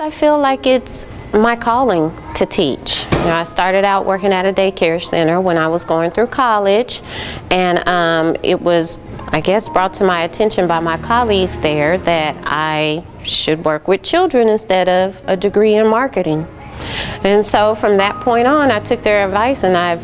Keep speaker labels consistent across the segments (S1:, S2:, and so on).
S1: I feel like it's my calling to teach. You know, I started out working at a daycare center when I was going through college, and it was, I guess, brought to my attention by my colleagues there that I should work with children instead of a degree in marketing. And so from that point on, I took their advice and I've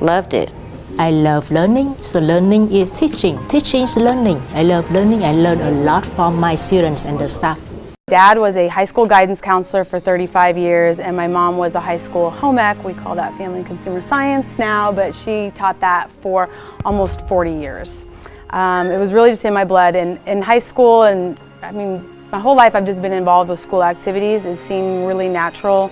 S1: loved it.
S2: I love learning, so learning is teaching. Teaching is learning. I love learning. I learn a lot from my students and the staff.
S3: Dad was a high school guidance counselor for 35 years, and my mom was a high school home ec. We call that family and consumer science now, but she taught that for almost 40 years. It was really just in my blood. In high school, and I mean, my whole life I've just been involved with school activities. It seemed really natural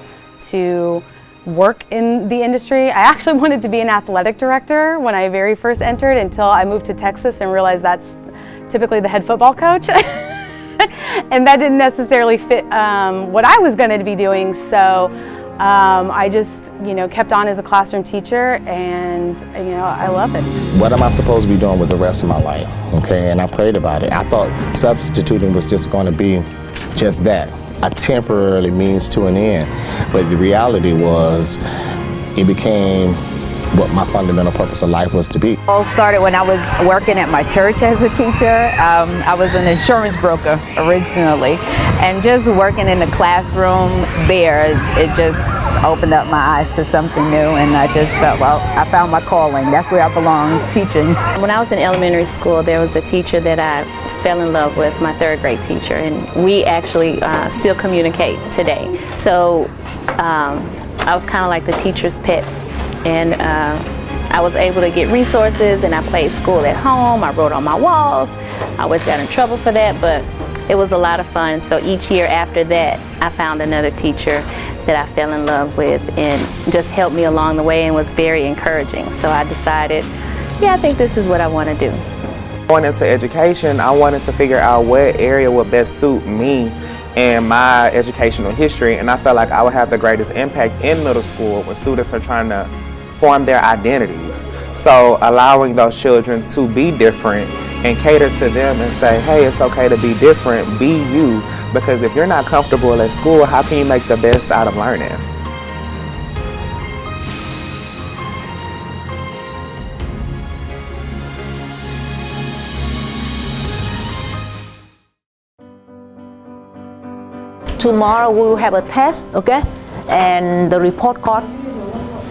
S3: to work in the industry. I actually wanted to be an athletic director when I very first entered, until I moved to Texas and realized that's typically the head football coach. And that didn't necessarily fit what I was going to be doing, so I just, kept on as a classroom teacher, and I love it.
S4: What am I supposed to be doing with the rest of my life? Okay, and I prayed about it. I thought substituting was just going to be just that, a temporary means to an end, but the reality was it became what my fundamental purpose of life was to be.
S5: It all started when I was working at my church as a teacher. I was an insurance broker originally, and just working in the classroom there, it just opened up my eyes to something new, and I just felt, well, I found my calling. That's where I belong, teaching.
S6: When I was in elementary school, there was a teacher that I fell in love with, my third grade teacher, and we actually still communicate today. So I was kind of like the teacher's pet. And I was able to get resources, and I played school at home. I wrote on my walls. I always got in trouble for that, but it was a lot of fun. So each year after that, I found another teacher that I fell in love with and just helped me along the way and was very encouraging. So I decided, yeah, I think this is what I want to do.
S7: Going into education, I wanted to figure out what area would best suit me and my educational history, and I felt like I would have the greatest impact in middle school when students are trying to form their identities. So allowing those children to be different and cater to them and say, hey, it's okay to be different, be you, because if you're not comfortable at school, how can you make the best out of learning?
S2: Tomorrow we will have a test, okay? And the report card,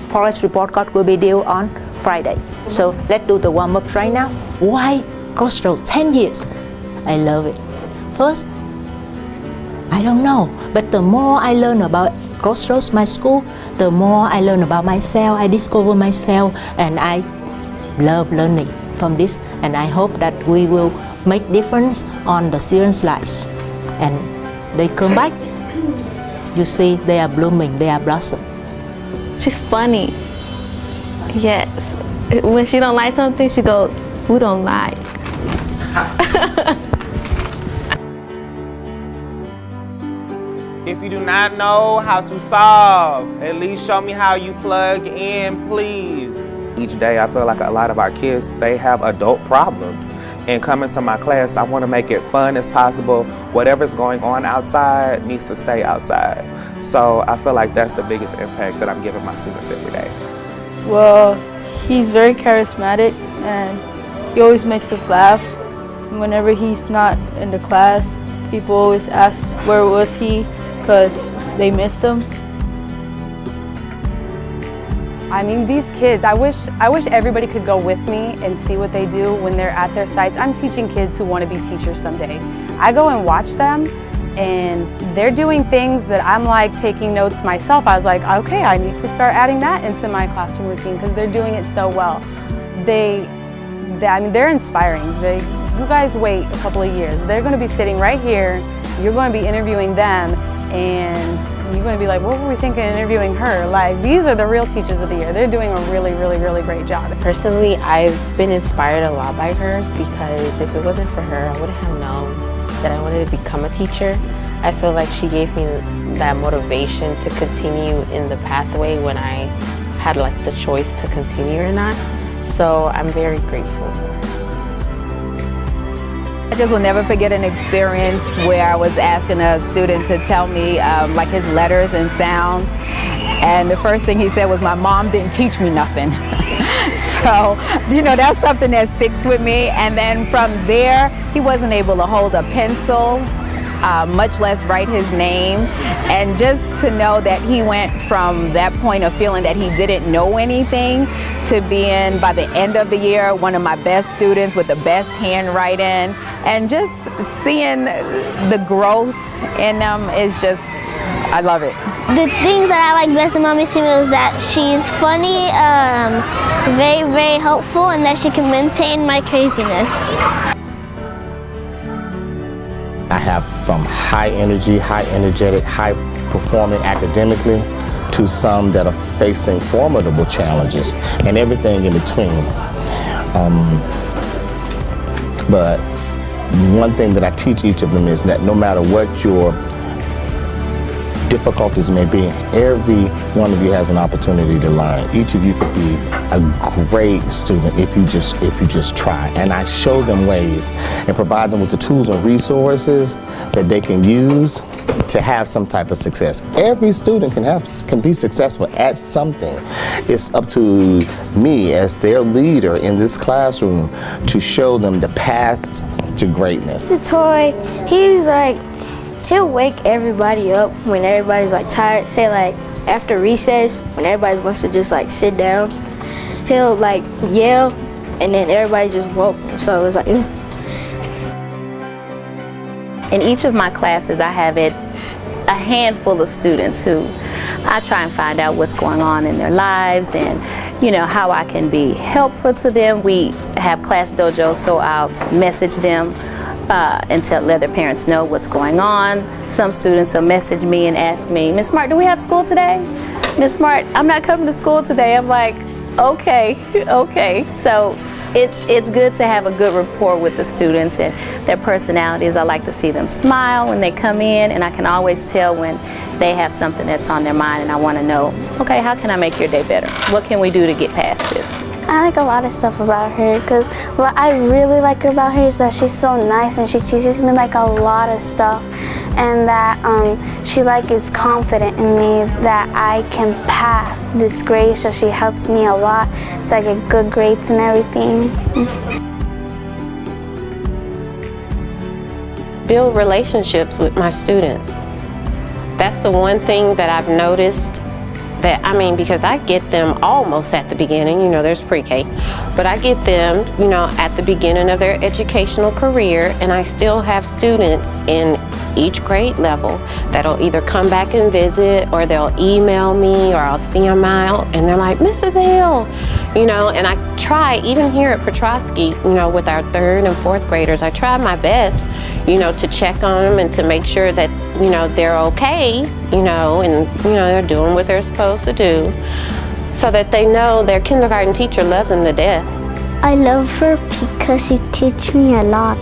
S2: progress report card will be due on Friday. So let's do the warm-ups right now. Why Crossroads? 10 years. I love it. First, I don't know, but the more I learn about Crossroads, my school, the more I learn about myself, I discover myself, and I love learning from this, and I hope that we will make difference on the students' lives. And they come back, you see they are blooming, they are blossoms.
S8: She's funny. Yes. When she don't like something, she goes, "Who don't like?"
S7: If you do not know how to solve, at least show me how you plug in, please. Each day I feel like a lot of our kids, they have adult problems. And coming to my class, I want to make it fun as possible. Whatever's going on outside needs to stay outside. So I feel like that's the biggest impact that I'm giving my students every day.
S9: Well, he's very charismatic, and he always makes us laugh. Whenever he's not in the class, people always ask where was he, because they missed him.
S3: I mean, these kids, I wish everybody could go with me and see what they do when they're at their sites. I'm teaching kids who want to be teachers someday. I go and watch them, and they're doing things that I'm like taking notes myself. I was like, okay, I need to start adding that into my classroom routine because they're doing it so well. I mean, they're inspiring. You guys wait a couple of years. They're going to be sitting right here. You're going to be interviewing them, and you're going to be like, what were we thinking interviewing her? Like, these are the real teachers of the year. They're doing a really, really, really great job.
S10: Personally, I've been inspired a lot by her, because if it wasn't for her, I wouldn't have known that I wanted to become a teacher. I feel like she gave me that motivation to continue in the pathway when I had like the choice to continue or not. So I'm very grateful for her.
S5: I just will never forget an experience where I was asking a student to tell me like his letters and sounds, and the first thing he said was, "My mom didn't teach me nothing." So, you know, that's something that sticks with me. And then from there, he wasn't able to hold a pencil, much less write his name. And just to know that he went from that point of feeling that he didn't know anything to being, by the end of the year, one of my best students with the best handwriting, and just seeing the growth in them is just, I love it.
S11: The things that I like best about Miss Emil is that she's funny, very, very helpful, and that she can maintain my craziness.
S4: I have from high energy, high energetic, high performing academically to some that are facing formidable challenges and everything in between. But one thing that I teach each of them is that no matter what your difficulties may be, every one of you has an opportunity to learn. Each of you could be a great student if you just try. And I show them ways and provide them with the tools and resources that they can use to have some type of success. Every student can be successful at something. It's up to me as their leader in this classroom to show them the path to greatness.
S11: The toy, he'll wake everybody up when everybody's like tired. Say like after recess, when everybody wants to just like sit down, he'll like yell, and then everybody just woke. So it was like, ugh.
S6: In each of my classes, I have a handful of students who I try and find out what's going on in their lives and, you know, how I can be helpful to them. We have class dojos, so I'll message them and let their parents know what's going on. Some students will message me and ask me, "Miss Smart, do we have school today? Miss Smart, I'm not coming to school today." I'm like, okay. So it's good to have a good rapport with the students and their personalities. I like to see them smile when they come in, and I can always tell when they have something that's on their mind, and I want to know, okay, how can I make your day better? What can we do to get past this?
S11: I like a lot of stuff about her, because what I really like about her is that she's so nice, and she teaches me like a lot of stuff, and that she like is confident in me that I can pass this grade, so she helps me a lot so I get good grades and everything.
S1: Build relationships with my students. That's the one thing that I've noticed. That, I mean, because I get them almost at the beginning, you know, there's pre-K, but I get them, you know, at the beginning of their educational career, and I still have students in each grade level that'll either come back and visit, or they'll email me, or I'll see them out, and they're like, "Mrs. Hill," you know, and I try, even here at Petrosky, you know, with our 3rd and 4th graders, I try my best, you know, to check on them and to make sure that, you know, they're okay, you know, and, you know, they're doing what they're supposed to do, so that they know their kindergarten teacher loves them to death.
S11: I love her because she teaches me a lot.